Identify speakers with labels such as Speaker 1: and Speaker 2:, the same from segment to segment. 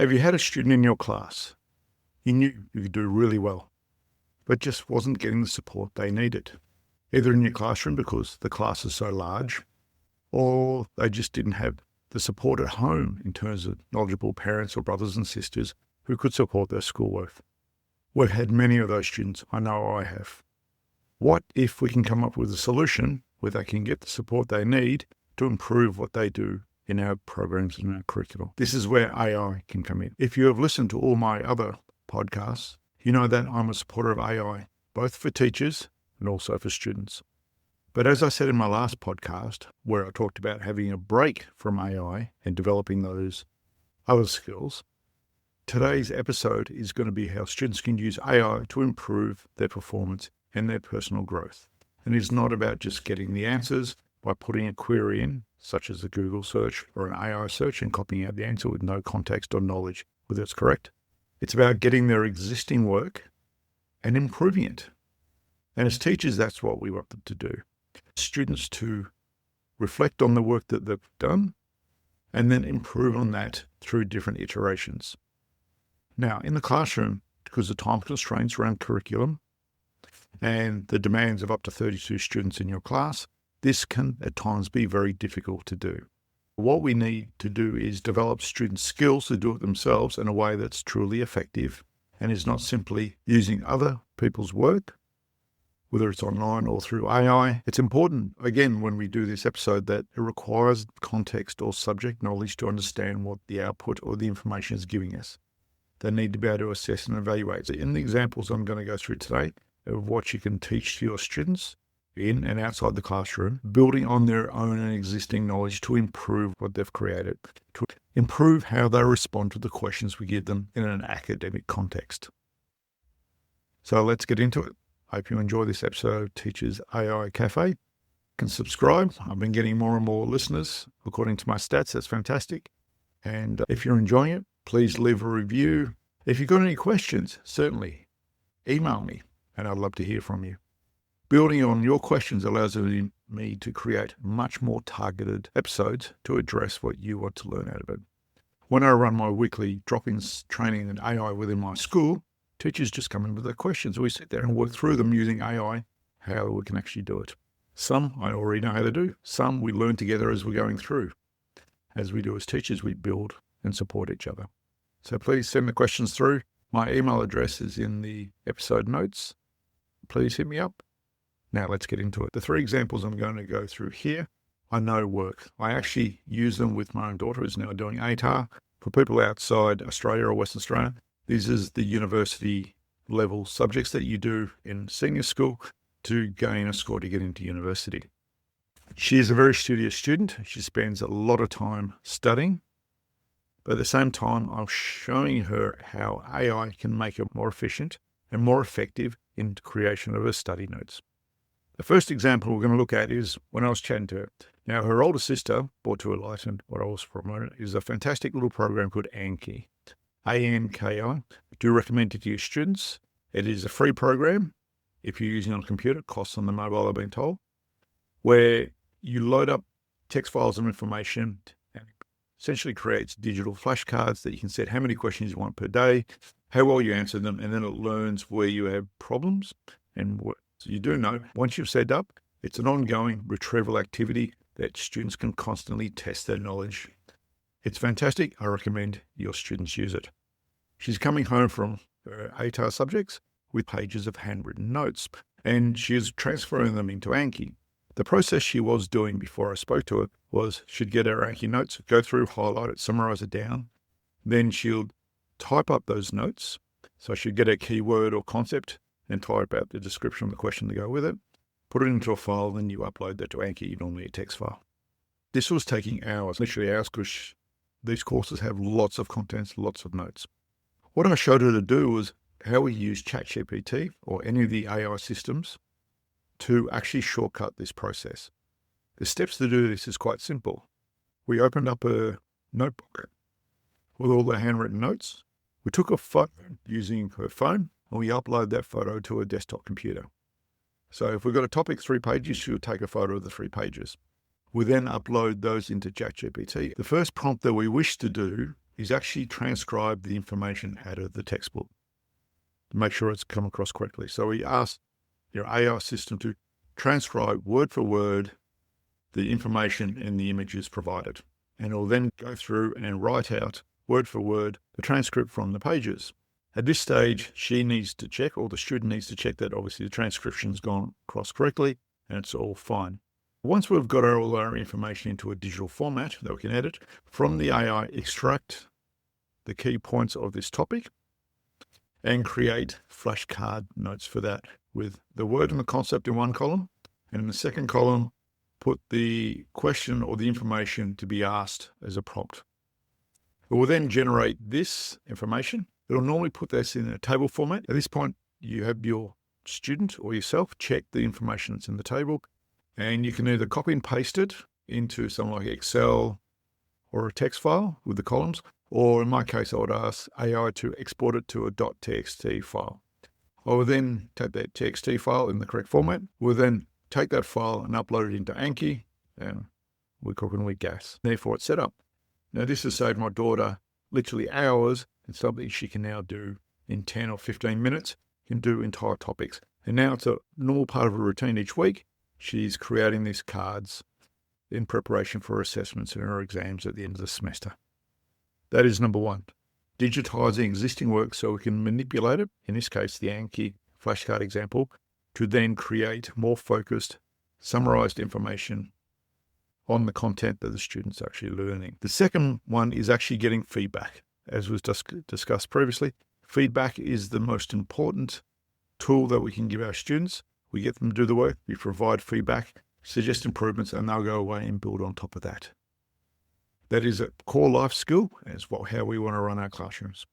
Speaker 1: Have you had a student in your class you knew you could do really well, but just wasn't getting the support they needed, either in your classroom because the class is so large, or they just didn't have the support at home in terms of knowledgeable parents or brothers and sisters who could support their schoolwork? We've had many of those students. I know I have. What if we can come up with a solution where they can get the support they need to improve what they do in our programs and our curriculum? This is where AI can come in. If you have listened to all my other podcasts, you know that I'm a supporter of AI, both for teachers and also for students. But as I said in my last podcast, where I talked about having a break from AI and developing those other skills, today's episode is going to be how students can use AI to improve their performance and their personal growth. And it's not about just getting the answers by putting a query in, such as a Google search or an AI search, and copying out the answer with no context or knowledge whether it's correct. It's about getting their existing work and improving it. And as teachers, that's what we want them to do. Students to reflect on the work that they've done and then improve on that through different iterations. Now, in the classroom, because of time constraints around curriculum and the demands of up to 32 students in your class, this can at times be very difficult to do. What we need to do is develop student skills to do it themselves in a way that's truly effective and is not simply using other people's work, whether it's online or through AI. It's important, again, when we do this episode, that it requires context or subject knowledge to understand what the output or the information is giving us. They need to be able to assess and evaluate. So in the examples I'm going to go through today of what you can teach to your students in and outside the classroom, building on their own and existing knowledge to improve what they've created, to improve how they respond to the questions we give them in an academic context. So let's get into it. Hope you enjoy this episode of Teachers AI Cafe. You can subscribe. I've been getting more and more listeners according to my stats. That's fantastic. And if you're enjoying it, please leave a review. If you've got any questions, certainly email me and I'd love to hear from you. Building on your questions allows me to create much more targeted episodes to address what you want to learn out of it. When I run my weekly drop-ins training in AI within my school, teachers just come in with their questions. We sit there and work through them using AI, how we can actually do it. Some I already know how to do. Some we learn together as we're going through. As we do as teachers, we build and support each other. So please send the questions through. My email address is in the episode notes. Please hit me up. Now let's get into it. The three examples I'm going to go through here, I know work. I actually use them with my own daughter who's now doing ATAR. For people outside Australia or Western Australia, this is the university level subjects that you do in senior school to gain a score to get into university. She is a very studious student. She spends a lot of time studying, but at the same time, I'm showing her how AI can make her more efficient and more effective in the creation of her study notes. The first example we're going to look at is when I was chatting to her. Now, her older sister, brought to her light and what I was promoting, is a fantastic little program called Anki. Anki. I do recommend it to your students. It is a free program. If you're using it on a computer, it costs on the mobile, I've been told, where you load up text files of information and essentially creates digital flashcards that you can set how many questions you want per day, how well you answer them, and then it learns where you have problems and what. So you do know, once you've set up, it's an ongoing retrieval activity that students can constantly test their knowledge. It's fantastic. I recommend your students use it. She's coming home from her ATAR subjects with pages of handwritten notes, and she is transferring them into Anki. The process she was doing before I spoke to her was she'd get her Anki notes, go through, highlight it, summarize it down. Then she'll type up those notes. So she'd get a keyword or concept and type out the description of the question to go with it, put it into a file, then you upload that to Anki, normally a text file. This was taking hours, literally hours, because these courses have lots of contents, lots of notes. What I showed her to do was how we use ChatGPT or any of the AI systems to actually shortcut this process. The steps to do this is quite simple. We opened up a notebook with all the handwritten notes. We took a photo using her phone, and we upload that photo to a desktop computer. So if we've got a topic 3 pages, she'll take a photo of the 3 pages. We then upload those into ChatGPT. The first prompt that we wish to do is actually transcribe the information out of the textbook to make sure it's come across correctly. So we ask your AI system to transcribe word for word the information and the images provided. And it'll then go through and write out word for word the transcript from the pages. At this stage, she needs to check, or the student needs to check, that obviously the transcription's gone across correctly and it's all fine. Once we've got all our information into a digital format that we can edit, from the AI, extract the key points of this topic and create flashcard notes for that, with the word and the concept in one column, and in the second column, put the question or the information to be asked as a prompt. It will then generate this information. It'll normally put this in a table format. At this point, you have your student or yourself check the information that's in the table, and you can either copy and paste it into something like Excel or a text file with the columns, or in my case, I would ask AI to export it to a .txt file. I will then take that TXT file in the correct format. We'll then take that file and upload it into Anki, and we're cooking with gas. Therefore, it's set up. Now, this has saved my daughter literally hours, and something she can now do in 10 or 15 minutes, can do entire topics. And now it's a normal part of her routine each week. She's creating these cards in preparation for her assessments and her exams at the end of the semester. That is number one. Digitizing existing work so we can manipulate it, in this case, the Anki flashcard example, to then create more focused, summarized information on the content that the student's actually learning. The second one is actually getting feedback. As was discussed previously, feedback is the most important tool that we can give our students. We get them to do the work, we provide feedback, suggest improvements, and they'll go away and build on top of that. That is a core life skill, as well how we want to run our classrooms.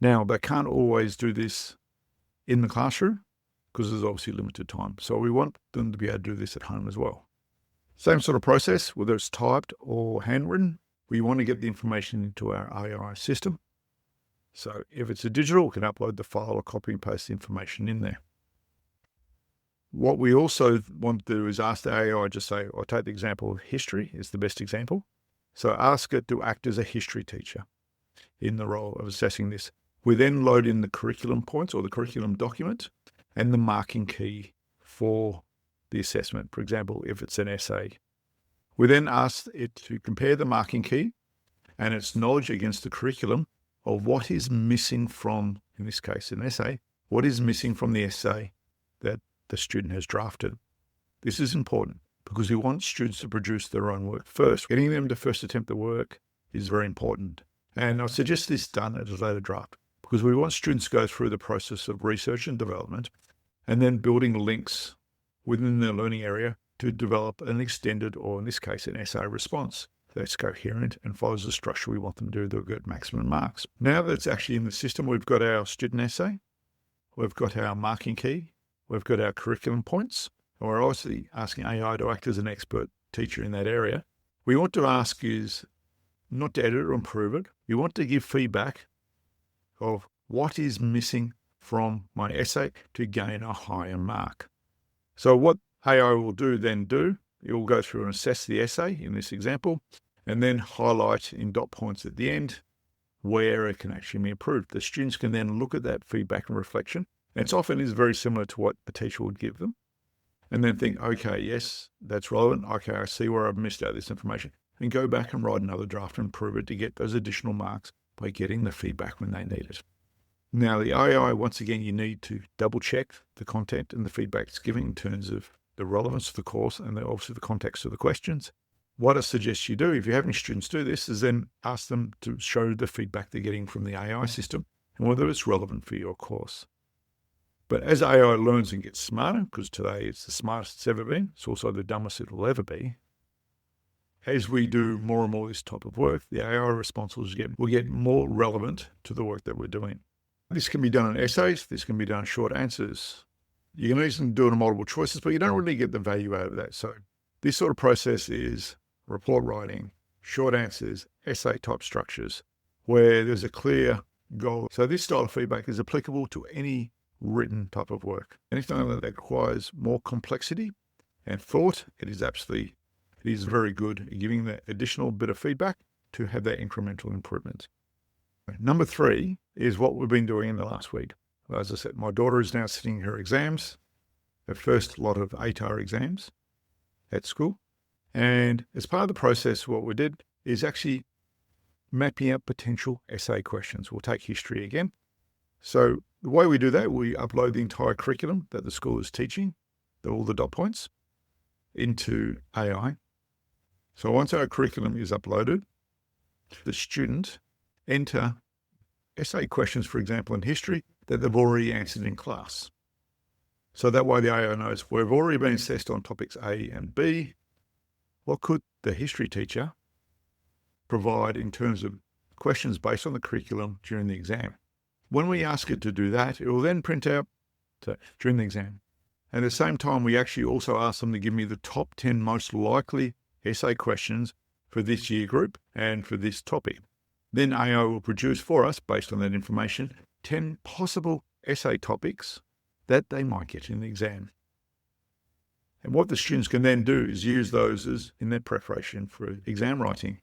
Speaker 1: Now, they can't always do this in the classroom because there's obviously limited time. So we want them to be able to do this at home as well. Same sort of process, whether it's typed or handwritten, we want to get the information into our AI system. So if it's a digital, we can upload the file or copy and paste the information in there. What we also want to do is ask the AI, just say, I'll take the example of history is the best example. So ask it to act as a history teacher in the role of assessing this. We then load in the curriculum points or the curriculum document and the marking key for the assessment. For example, if it's an essay, we then ask it to compare the marking key and its knowledge against the curriculum of what is missing from, in this case, an essay, what is missing from the essay that the student has drafted. This is important because we want students to produce their own work first. Getting them to first attempt the work is very important. And I suggest this done at a later draft because we want students to go through the process of research and development and then building links within their learning area to develop an extended, or in this case, an essay response that's coherent and follows the structure we want them to do. They'll get maximum marks. Now that it's actually in the system, we've got our student essay, we've got our marking key, we've got our curriculum points, and we're obviously asking AI to act as an expert teacher in that area. We want to ask is not to edit or improve it. You want to give feedback of what is missing from my essay to gain a higher mark. So what AI will it will go through and assess the essay in this example, and then highlight in dot points at the end where it can actually be improved. The students can then look at that feedback and reflection. And it's often is very similar to what a teacher would give them. And then think, okay, yes, that's relevant. Okay, I see where I've missed out this information. And go back and write another draft and improve it to get those additional marks by getting the feedback when they need it. Now, the AI, once again, you need to double check the content and the feedback it's giving in terms of the relevance of the course and obviously the context of the questions. What I suggest you do, if you have any students do this, is then ask them to show the feedback they're getting from the AI system and whether it's relevant for your course. But as AI learns and gets smarter, because today it's the smartest it's ever been, it's also the dumbest it will ever be, as we do more and more of this type of work, the AI responses will get more relevant to the work that we're doing. This can be done in essays, this can be done in short answers. You can easily do it in multiple choices, but you don't really get the value out of that. So this sort of process is report writing, short answers, essay type structures, where there's a clear goal. So this style of feedback is applicable to any written type of work. Anything that requires more complexity and thought, it is very good at giving that additional bit of feedback to have that incremental improvement. Number 3 is what we've been doing in the last week. As I said, my daughter is now sitting her exams, her first lot of 8R exams at school. And as part of the process, what we did is actually mapping out potential essay questions. We'll take history again. So the way we do that, we upload the entire curriculum that the school is teaching, all the dot points, into AI. So once our curriculum is uploaded, the student enter essay questions, for example, in history, that they've already answered in class. So that way the AI knows we've already been assessed on topics A and B. What could the history teacher provide in terms of questions based on the curriculum during the exam? When we ask it to do that, it will then print out during the exam. And at the same time, we actually also ask them to give me the top 10 most likely essay questions for this year group and for this topic. Then AI will produce for us, based on that information, 10 possible essay topics that they might get in the exam. And what the students can then do is use those as in their preparation for exam writing.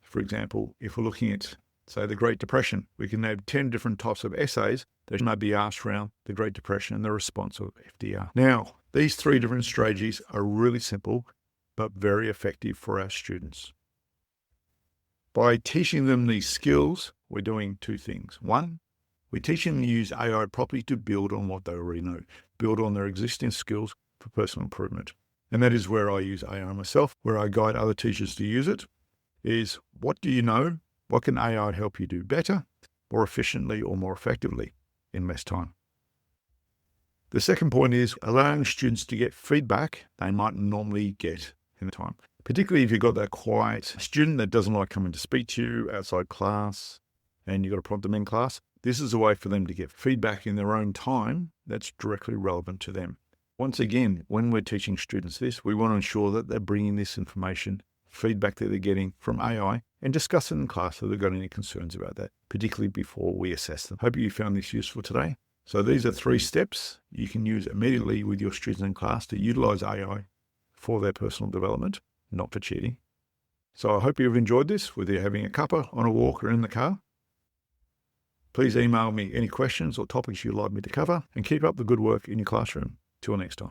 Speaker 1: For example, if we're looking at, say, the Great Depression, we can have 10 different types of essays that may be asked around the Great Depression and the response of FDR. Now, these 3 different strategies are really simple, but very effective for our students. By teaching them these skills, we're doing 2 things. 1, we're teaching them to use AI properly to build on what they already know, build on their existing skills for personal improvement. And that is where I use AI myself, where I guide other teachers to use it, is what do you know? What can AI help you do better, more efficiently, or more effectively in less time? The second point is allowing students to get feedback they might normally get in the time. Particularly if you've got that quiet student that doesn't like coming to speak to you outside class and you've got to prompt them in class, this is a way for them to get feedback in their own time that's directly relevant to them. Once again, when we're teaching students this, we want to ensure that they're bringing this information, feedback that they're getting from AI, and discuss it in class if they've got any concerns about that, particularly before we assess them. Hope you found this useful today. So these are 3 steps you can use immediately with your students in class to utilize AI for their personal development, not for cheating. So I hope you've enjoyed this, whether you're having a cuppa, on a walk, or in the car. Please email me any questions or topics you'd like me to cover, and keep up the good work in your classroom. Till next time.